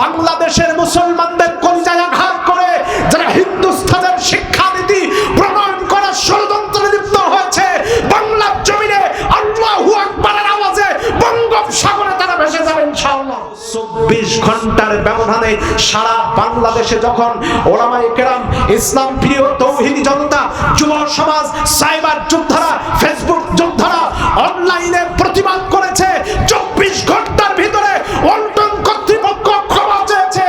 বাংলাদেশের মুসলমানদের কলিজায় আঘাত করে যারা হিন্দুস্তানের শিক্ষানীতি প্রণয়ন করার ষড়যন্ত্রে লিপ্ত হয়েছে, বাংলার জমিনে আল্লাহু আকবারের আওয়াজে বঙ্গোপসাগরে তারা ভেসে যাবে ইনশাআল্লাহ। 24 ঘন্টার ব্যবধানে সারা বাংলাদেশে যখন ওলামায়ে কেরাম, ইসলাম প্রিয় তৌহিদি জনতা, যুব সমাজ, সাইবার যোদ্ধারা, ফেসবুক যোদ্ধারা অনলাইনে প্রতিবাদ করেছে, 24 ঘন্টার ভিতরে ওয়ালটন কর্তৃপক্ষ ক্ষমা চেয়েছে।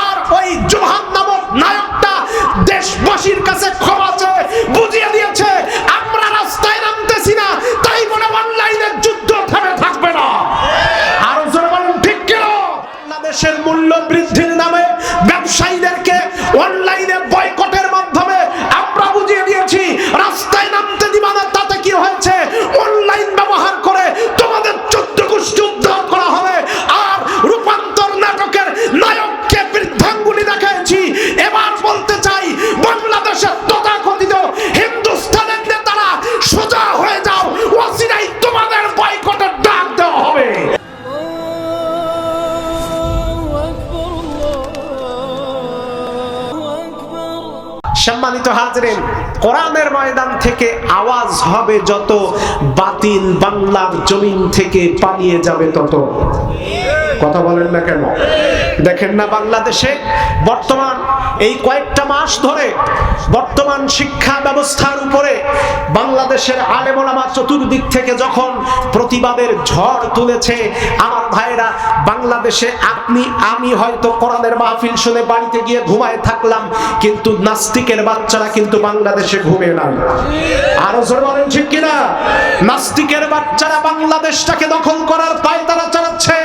আর ওই জোহান নামক নায়কটা দেশবাসীর কাছে ক্ষমা চেয়ে বুঝিয়ে দিয়েছে আমরা রাস্তায় নামতেছি না, তাই বলে অনলাইনে যুদ্ধ থেমে থাকবে না। আরো জোরে বলুন ঠিক কিনা? বাংলাদেশের মূল্য বৃদ্ধির নামে ব্যবসায়ীদেরকে অনলাইনে বয়কটের মাধ্যমে আমরা বুঝিয়ে দিয়েছি রাস্তায় নামতে দিবা না, তাতে কি হয়েছে? অনলাইন ব্যবহার করে তোমাদের 14 গোষ্ঠী উদ্ধার করা হবে। আর রূপান্তর নাটকের নায়ককে বৃদ্ধাঙ্গুলি দেখাচ্ছি। এবার বলতে চাই বাংলাদেশের তথাকথিত হিন্দুস্তানের নেতারা সোজা হয়ে যাও, ওয়াসিরাই তোমাদের বয়কটের ডাক দেওয়া হবে। সম্মানিত হাজরিন, কোরআনের ময়দান থেকে আওয়াজ হবে যত, বাতিল বাংলার জমিন থেকে পালিয়ে যাবে তত। কথা বলেন না কেন? দেখেন না বাংলাদেশে বর্তমান এই কয়েকটা মাস ধরে বর্তমান শিক্ষা ব্যবস্থার উপরে বাংলাদেশের আলেম ওলামা চতুর্দিক থেকে যখন প্রতিবাদের ঝড় তুলেছে, আমার ভাইরা, বাংলাদেশে আমি হয়তো কোরআনের মাহফিল শুনে বাড়িতে গিয়ে ঘুমায় থাকলাম, কিন্তু নাস্তিকের বাচ্চারা কিন্তু বাংলাদেশে ঘুমে নাই। আরো জোরে বলেন ঠিক কিনা? নাস্তিকের বাচ্চারা বাংলাদেশটাকে দখল করার পায়তারা চালাচ্ছে।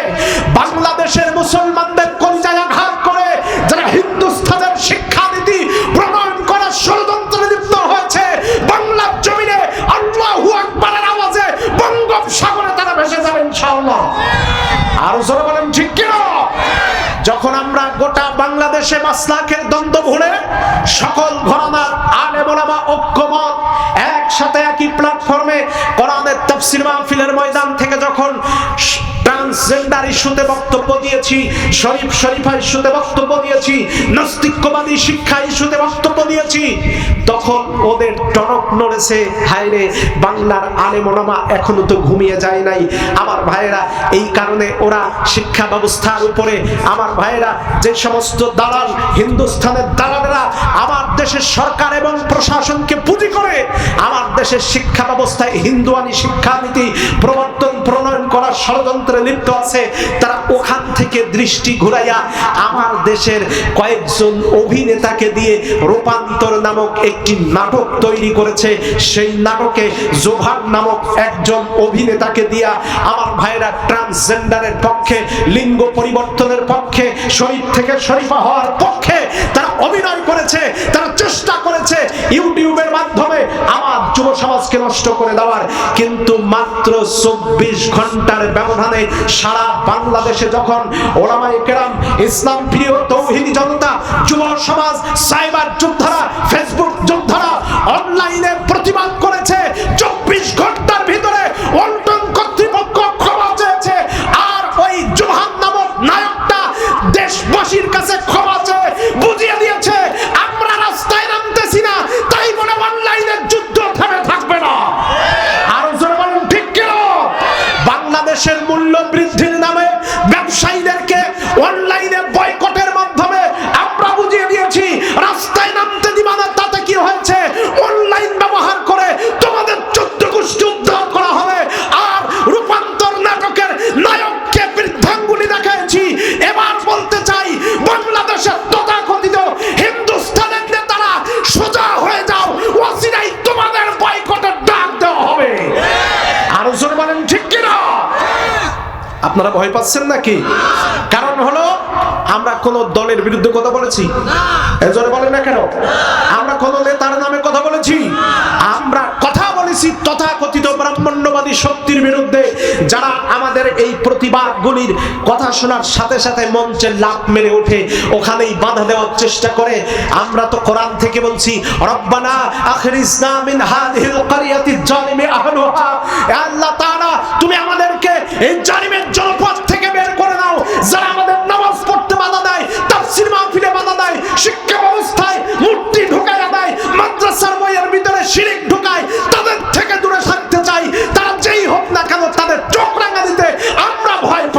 বাংলাদেশের মুসলমানদের কলিজায় আঘাত করে যারা হিন্দুস্তানের শিক্ষানীতি প্রণয়ন করার ষড়যন্ত্রে লিপ্ত হয়েছে, বাংলার জমিনে আল্লাহু আকবারের আওয়াজে বঙ্গোপসাগরে তারা ভেসে যাবে ইনশাআল্লাহ। আরো জোরে বলেন ঠিক কিনা? যখন আমরা গোটা বাংলাদেশে মাসলাকের দ্বন্দ্ব ভুলে সকল ঘরানার আলেম ওলামা ঐক্যমত একসাথে একই প্ল্যাটফর্মে কোরআনের তাফসীর মাহফিলের ময়দান থেকে যখন ট্রান্সজেন্ডার ইস্যুতে বক্তব্য দিয়েছি, শরীফা ইস্যুতে বক্তব্য দিয়েছি, নাস্তিকবাদী শিক্ষা ইস্যুতে বক্তব্য দিয়েছি, তখন ওদের টনক নড়েছে। হায় রে, বাংলার আলেম ওলামা এখনো তো ঘুমিয়ে যায় নাই। আমার ভাইয়েরা, এই কারণে ওরা শিক্ষা ব্যবস্থার উপরে, আমার ভাইয়েরা, যে সমস্ত দালাল, হিন্দুস্তানের দালালেরা আমার দেশের সরকার এবং প্রশাসনকে পুঁজি করে আমার দেশের শিক্ষা ব্যবস্থায় হিন্দুয়ানি শিক্ষানীতি প্রণয়ন করার ষড়যন্ত্রে লিপ্ত আছে, তারা ওখান থেকে দৃষ্টি ঘুরাইয়া আমার দেশের কয়েকজন অভিনেতাকে দিয়ে রূপান্তর নামক একটি নাটক তৈরি করেছে। সেই নাটকে জোভার নামক একজন অভিনেতাকে দিয়া আমার ভাইরা ট্রান্সজেন্ডারের পক্ষে, লিঙ্গ পরিবর্তনের পক্ষে, শরীফ থেকে শরীফা হওয়ার পক্ষে তারা অভিনয় করেছে। তারা চেষ্টা করেছে ইউটিউবের মাধ্যমে আমার যুব সমাজকে নষ্ট করে দেওয়ার, কিন্তু মাত্র 24 ঘন্টার ব্যবধানে সারা বাংলাদেশে যখন ওলামায়ে কেরাম, ইসলাম প্রিয় তৌহিদি জনতা, যুব সমাজ, সাইবার যোদ্ধারা, ফেসবুক যোদ্ধারা অনলাইনে প্রতিবাদ করেছে, 24 ঘন্টার ভিতরে ওয়ালটন কর্তৃপক্ষ ক্ষমা চেয়েছে। আর ওই জোহান নামক নায়কটা দেশবাসীর কাছে ক্ষমা চেয়ে বুঝিয়ে দিয়েছে আমরা রাস্তায় নামতেছি না, তাই বলে অনলাইনে যুদ্ধ থেমে থাকবে না। আরো জোরে বলুন ঠিক কিনা? বাংলাদেশের মূল্য বৃদ্ধির নামে ব্যবসায়ীদেরকে অনলাইনে বয়কটের মাধ্যমে আমরা বুঝিয়ে দিয়েছি রাস্তায় নামতে দিবা না, তাতে কি হয়েছে? অনলাইন ব্যবহার করে তোমাদের 14 গোষ্ঠী উদ্ধার করা হবে। আর রূপান্তর নাটকের নায়ককে বৃদ্ধাঙ্গুলি দেখাচ্ছি। এবার বলতে চাই বাংলাদেশের তথাকথিত হিন্দুস্তানের নেতারা সোজা হয়ে যাও, ওয়াসিরাই তোমাদের বয়কটের ডাক দেওয়া হবে। আরো জোরে বলেন ঠিক কিনা? আপনারা ভয় পাচ্ছেন নাকি? কারণ হলো আমরা কোন দলের বিরুদ্ধে কথা বলেছি? জোরে বলেন না কেন? আমরা কোন নেতার নামে কথা বলেছি? আমরা কথা বলেছি তথাকথিত ব্রাহ্মণ্যবাদী শক্তির বিরুদ্ধে, যারা আমাদের এই প্রতিবাদগুলির কথা শোনার সাথে সাথে মঞ্চে লাফ মেরে ওঠে, ওখানেই বাধা দেওয়ার চেষ্টা করে। আমরা তো কোরআন থেকে বলছি, রব্বানা আখরিজনা মিন হাযিহিল ক্বরিয়াতিজ জালিমি আহলুহা, আল্লাহ তাআলা তুমি আমাদেরকে এই জালিমের জনপদ থেকে বের করে দাও, যারা আমাদের নামাজ পড়তে বাধা দেয়,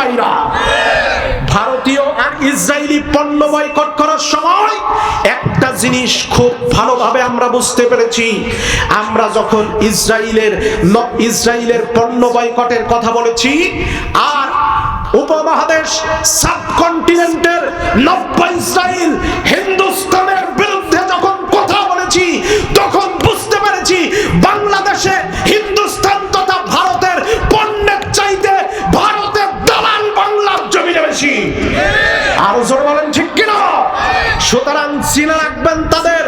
ভাইরা? ভারতীয় আর ইসরায়েলি পণ্য বয়কট করার সময় একটা জিনিস খুব ভালোভাবে আমরা বুঝতে পেরেছি। আমরা যখন ইসরায়েলের পণ্য বয়কটের কথা বলেছি আর উপমহাদেশ সাবকন্টিনেন্টের নব্য ইসরায়েল হিন্দুস্তানের বিরুদ্ধে যখন কথা বলেছি, তখন বুঝতে পেরেছি বাংলাদেশে হিন্দুস্তান তথা ভারতের পণ্যের চাইতে ভারতের দালাল বাংলার জমিনে বেশি। আরো জোরে বলেন ঠিক কিনা? সুতরাং চিনে রাখবেন তাদের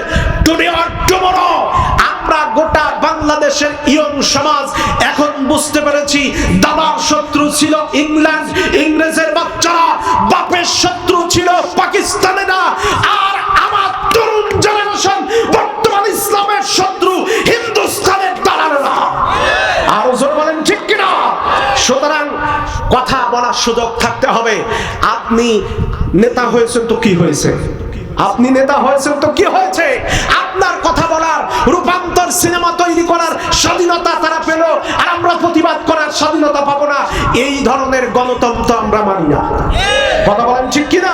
টুডে অর টুমরো। আমরা গোটা বাংলাদেশের ইয়ং সমাজ এখন বুঝতে পেরেছি দাদার শত্রু ছিল ইংল্যান্ড, ইংরেজের বাচ্চারা, বাপের শত্রু ছিল পাকিস্তানেরা, আর আমার তরুণ জেনারেশন বর্তমান ইসলামের শত্রু হিন্দুস্তানের দালালেরা। আরো জোরে বলেন ঠিক কিনা? সুতরাং কথা বলার সুযোগ থাকতে হবে। আপনি নেতা হয়েছেন তো কি হয়েছে? আপনি নেতা হয়েছেন তো কি হয়েছে? আপনার কথা বলার, রূপান্তর সিনেমা তৈরি করার স্বাধীনতা তারা পেল, আর আমরা প্রতিবাদ করার স্বাধীনতা পাবো না। এই ধরনের গণতন্ত্র আমরা মানি না। কথা বলেন ঠিক কিনা?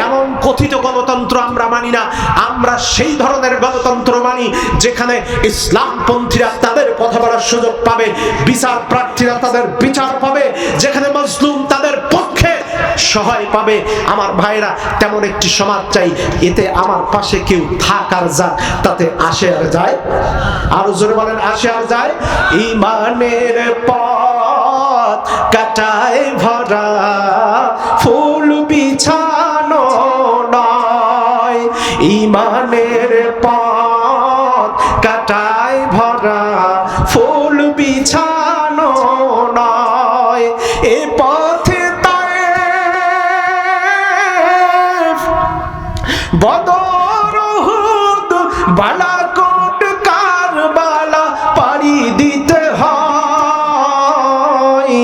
এমন কথিত গণতন্ত্র আমরা মানি না। আমরা সেই ধরনের গণতন্ত্র মানি যেখানে ইসলামপন্থীরা তাদের কথা বলার সুযোগ পাবে, বিচার প্রার্থীরা তাদের বিচার পাবে, যেখানে মজলুম তাদের পক্ষে সহায় পাবে। আমার ভাইরা, তেমন একটি সমাজ চাই। এতে আমার পাশে কেউ থাক আর যাক, তাতে আসে আর যায়। আরো জোরে বলেন, আসে আর যায়। ইমানের পথ কাটায় ভরা, ফুল বিছানো নয়। ইমানের পথ কাটায় ভরা, ফুল বিছানো নয়। এ পথে বদর, উহুদ, বালাকোট, কারবালা পাড়ি দিতে হয়।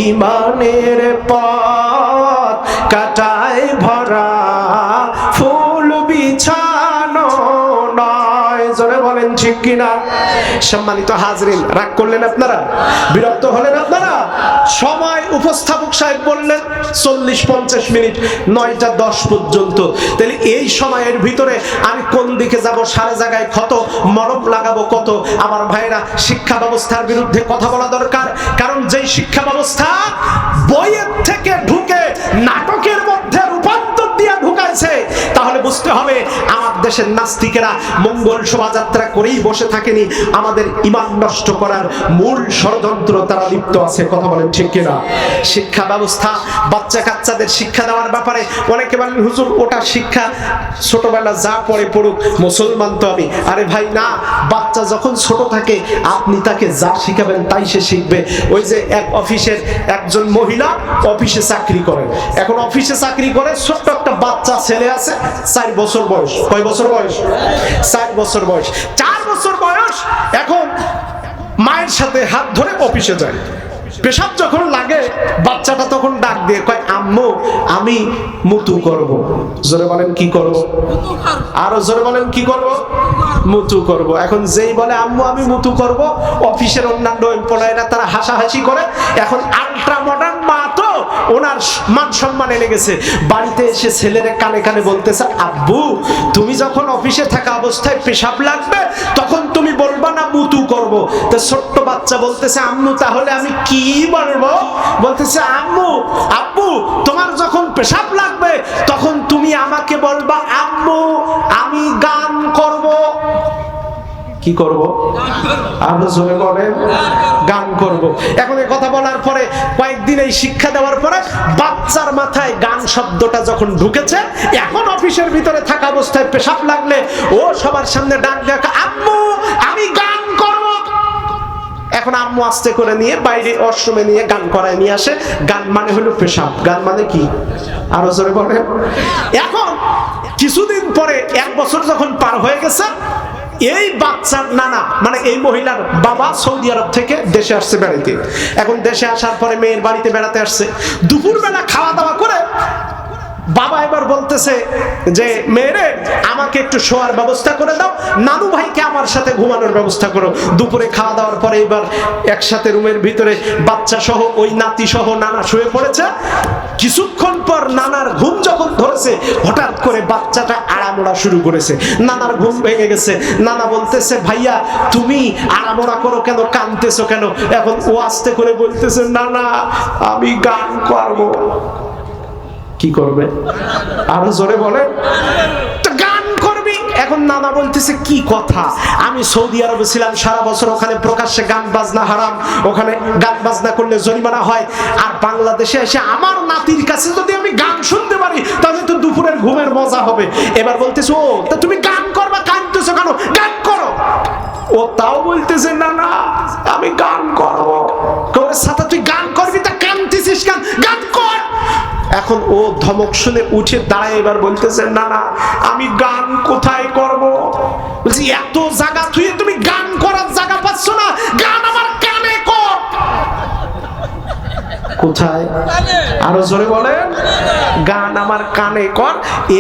ইমানের পথ কাটায় ভরা, ফুল বিছানো নয়। জোরে বলেন ঠিক কিনা? সম্মানিত হাজরিন, রাগ করলেন আপনারা? বিরক্ত হলেন আপনারা? সময় উপস্থাপক সাহেব বললেন 40-50 মিনিট, 9টা 10 পর্যন্ত। তাহলে এই সময়ের ভিতরে আমি কোন দিকে যাব, সারা জায়গায় ক্ষত, মরম লাগাবো কত? আমার ভাইরা, শিক্ষা ব্যবস্থার বিরুদ্ধে কথা বলা দরকার। কারণ যেই শিক্ষা ব্যবস্থা বইয়ের থেকে ঢুকে নাটকের মধ্যে রূপান্তর দিয়ে ঢুকাইছে, তাহলে বুঝতে হবে আমার দেশের নাস্তিকেরা মঙ্গল শোভাযাত্রা করেই বসে থাকেনি, আমাদের ঈমান নষ্ট করার মূল ষড়যন্ত্র তারা লিপ্ত আছে। কথা বলেন ঠিক কিনা? শিক্ষা ব্যবস্থা, বাচ্চা কাচ্চাদের শিক্ষা দেওয়ার ব্যাপারে অনেকে বলেন হুজুর ওটা শিক্ষা ছোটবেলা যা পড়ে পড়ুক, মুসলমান তো আমি। আরে ভাই না, বাচ্চা যখন ছোট থাকে আপনি তাকে যা শিখাবেন তাই সে শিখবে। ওই যে এক অফিসের একজন মহিলা অফিসে চাকরি করেন, এখন অফিসে চাকরি করে, ছোট্ট একটা বাচ্চা ছেলে আছে, 4 বছর বয়স। কয় বছর বয়স? 4 বছর বয়স। 4 বছর বয়স। এখন মায়ের সাথে হাত ধরে অফিসে যায়। পেশাব যখন লাগে, বাচ্চাটা তখন ডাক দিয়ে কয়, আম্মু আমি মুতু করব। জোরে বলেন কি করব? আরো জোরে বলেন কি করব? মুতু করব। এখন যেই বলে আম্মু আমি মুতু করব, অফিসের অন্যান্য এমপ্লয়িরা তারা হাসাহাসি করে। এখন আল্ট্রা মডার্ন মা তো, ওনার মান সম্মান এনে গেছে। বাড়িতে এসে ছেলের কানে কানে বলতেছে, আব্বু তুমি যখন অফিসে থাকা অবস্থায় পেশাব লাগবে তখন তুমি বলবা না মুতু করব। তো ছোট্ট বাচ্চা বলতেছে, আম্মু তাহলে আমি কি বলবো? বলতেছে, আম্মু আব্বু তোমার যখন পেশাব লাগবে তখন তুমি আমাকে বলবা, আম্মু আমি গান করব। কি করব? আরো জোরে বলেন, গান করব। এখন এই কথা বলার পরে কয়েকদিন এই শিক্ষা দেওয়ার পরে বাচ্চার মাথায় গান শব্দটা যখন ঢুকেছে, এখন অফিসের ভিতরে থাকা অবস্থায় পেশাব লাগলে ও সবার সামনে ডাক দেয়, আম্মু আমি গান করব। এখন আম্মু আস্তে করে নিয়ে বাইরে ওয়াশরুমে নিয়ে গান করায় নিয়ে আসে। গান মানে হলো পেশাব, গান মানে কি? আরো জোরে বলেন। এখন কিছুদিন পরে 1 বছর যখন পার হয়ে গেছে, এই বাচ্চার নানা মানে এই মহিলার বাবা সৌদি আরব থেকে দেশে আসছে বেড়াইতে। এখন দেশে আসার পরে মেয়ের বাড়িতে বেড়াতে আসছে। দুপুরবেলা খাওয়া দাওয়া করে বাবা এবার বলতেছে যে মেয়েরে আমাকে একটু শোয়ার ব্যবস্থা করে দাও, নানু ভাইকে আমার সাথে ঘুমানোর ব্যবস্থা করো। দুপুরে খাওয়া দাওয়ার পরে এবার একসাথে রুমের ভিতরে বাচ্চা সহ ওই নাতি সহ নানা শুয়ে পড়েছে। কিছুক্ষণ পর নানার ঘুম যখন ধরেছে, হঠাৎ করে বাচ্চাটা আড়ামোড়া শুরু করেছে। নানার ঘুম ভেঙে গেছে। নানা বলতেছে ভাইয়া তুমি আড়ামোড়া করো কেন, কাঁদতেছো কেন? এখন ও আস্তে করে বলতেছে নানা আমি গান করবো। কি করবে? আরো জোরে বলে। গান করবি? এখন নানা বলতেছে কি কথা, আমি সৌদি আরবে ছিলাম সারা বছর, ওখানে প্রকাশ্যে গান বাজনা হারাম, ওখানে গান বাজনা করলে জরিমানা হয়। আর বাংলাদেশে এসে আমার নাতির কাছে যদি আমি গান শুনতে পারি তাহলে তো দুপুরের ঘুমের মজা হবে। এবার বলতেছে ও তা তুমি গান করবা, কাঁদতেছো কেন, গান করো। ও তাও বলতেছে না না আমি গান করবো। সাথে তুই গান করবি তা কাঁদতেছিস কেন, গান কর। এখন ও ধমক শুনে উঠে দাঁড়ায় এবার বলতেছে না না আমি গান কোথায় করব? বলছি এত জায়গা তুই তুমি গান করার জায়গা পাচ্ছ না, গান আমার কানে কর। কোথায়? আরো জোরে বলেন। গান আমার কানে কর।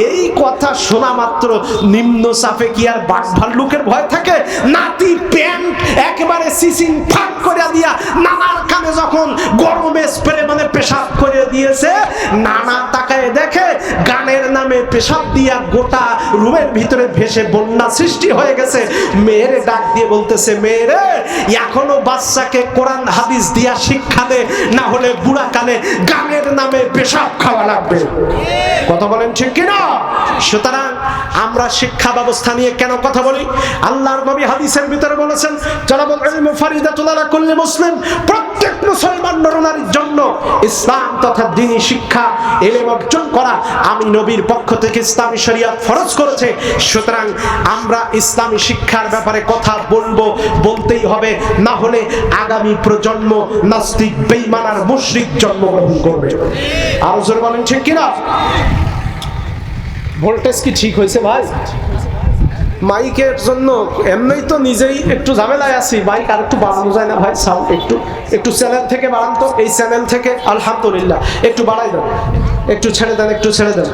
এই কথা শোনা মাত্র নিম্ন চাপে কি আর বাঘ ভাল্লুকের ভয় থাকে? নাতি প্যান্ট একেবারে সিসিং ফাঁক করে দিয়া নানার কানে যখন গরমে স্প্রে মানে পেশাব করে দিয়েছে, নানা তাকায় দেখে গানের নামে পেশাব দিয়া গোটা রুমের ভিতরে ভেসে বন্যা সৃষ্টি হয়ে গেছে। মেয়েরে ডাক দিয়ে বলতেছে মেয়েরে এখনো বাচ্চাকে কোরআন হাদিস দিয়া শিক্ষা দে, না হলে বুড়া কালে গানের নামে পেশাব খাওয়া লাগবে। কথা বলেন ঠিক কিনা? সুতরাং আমরা শিক্ষা ব্যবস্থা নিয়ে কেন কথা বলি? আল্লাহর নবী হাদিসের ভিতরে বলেছেন জনাবুল ইলম ফারিদাতুল আলা কুল্লি মুসলিম, প্রত্যেক মুসলমান নরনারীর জন্য ইসলাম তথা দ্বীনি শিক্ষা ইলম অর্জন করা আমি নবীর পক্ষ থেকে ইসলামী শরীয়ত ফরজ করেছে। সুতরাং আমরা ইসলামী শিক্ষার ব্যাপারে কথা বলবো, বলতেই হবে, না হলে আগামী প্রজন্ম নাস্তিক বেঈমান আর মুশরিক জন্মগ্রহণ করবে। আর জোরে বলেন ঠিক কিনা? ভোল্টেজ কি ঠিক হয়েছে ভাই? মাইকের জন্য এমনিই তো নিজেই একটু ঝামেলায় আছি, মাইক আর একটু বাড়ানো যায় না ভাই? সাউন্ড একটু চ্যানেল থেকে বাড়ান তো, এই চ্যানেল থেকে আলহামদুলিল্লাহ একটু বাড়াই দেন, একটু ছেড়ে দেন, একটু ছেড়ে দেন।